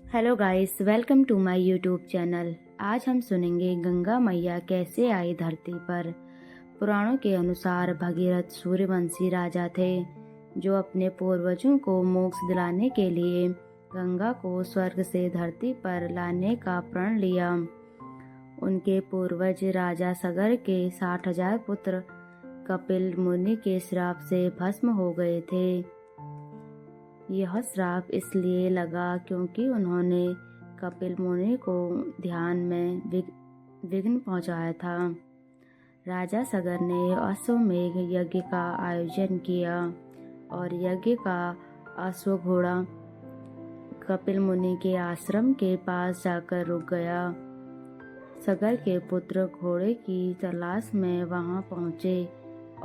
Hello guys, welcome to my YouTube channel. आज हम सुनेंगे गंगा मैया कैसे आई धरती पर। पुराणों के अनुसार भगीरथ सूर्यवंशी राजा थे जो अपने पूर्वजों को मोक्ष दिलाने के लिए गंगा को स्वर्ग से धरती पर लाने का प्रण लिया। उनके पूर्वज राजा सगर के 60,000 पुत्र कपिल मुनि के श्राप से भस्म हो गए थे। यह श्राप इसलिए लगा क्योंकि उन्होंने कपिल मुनि को ध्यान में विघ्न पहुंचाया था। राजा सगर ने अश्वमेघ यज्ञ का आयोजन किया और यज्ञ का अश्वघोड़ा कपिल मुनि के आश्रम के पास जाकर रुक गया। सगर के पुत्र घोड़े की तलाश में वहां पहुंचे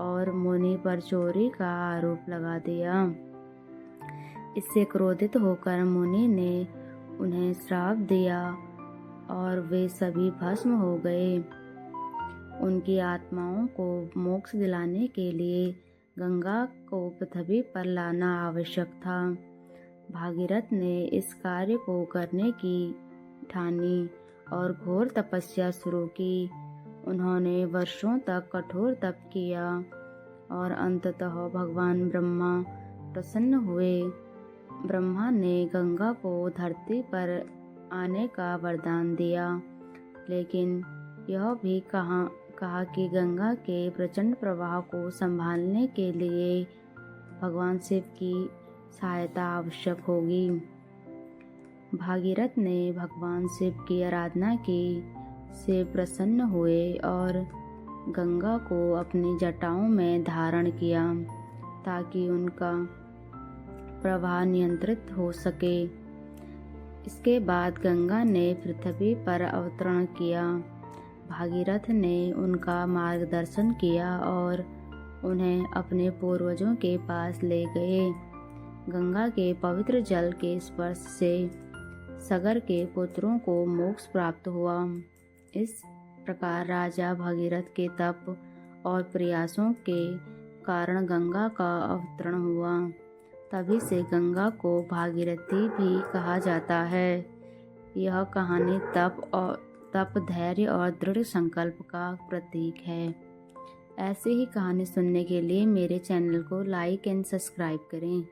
और मुनि पर चोरी का आरोप लगा दिया। इससे क्रोधित होकर मुनि ने उन्हें श्राप दिया और वे सभी भस्म हो गए। उनकी आत्माओं को मोक्ष दिलाने के लिए गंगा को पृथ्वी पर लाना आवश्यक था। भागीरथ ने इस कार्य को करने की ठानी और घोर तपस्या शुरू की। उन्होंने वर्षों तक कठोर तप किया और अंततः भगवान ब्रह्मा प्रसन्न हुए। ब्रह्मा ने गंगा को धरती पर आने का वरदान दिया, लेकिन यह भी कहा कि गंगा के प्रचंड प्रवाह को संभालने के लिए भगवान शिव की सहायता आवश्यक होगी। भागीरथ ने भगवान शिव की आराधना की। शिव प्रसन्न हुए और गंगा को अपनी जटाओं में धारण किया ताकि उनका प्रवाह नियंत्रित हो सके। इसके बाद गंगा ने पृथ्वी पर अवतरण किया। भागीरथ ने उनका मार्गदर्शन किया और उन्हें अपने पूर्वजों के पास ले गए। गंगा के पवित्र जल के स्पर्श से सगर के पुत्रों को मोक्ष प्राप्त हुआ। इस प्रकार राजा भागीरथ के तप और प्रयासों के कारण गंगा का अवतरण हुआ। तभी से गंगा को भागीरथी भी कहा जाता है। यह कहानी तप, धैर्य और दृढ़ संकल्प का प्रतीक है। ऐसे ही कहानी सुनने के लिए मेरे चैनल को लाइक एंड सब्सक्राइब करें।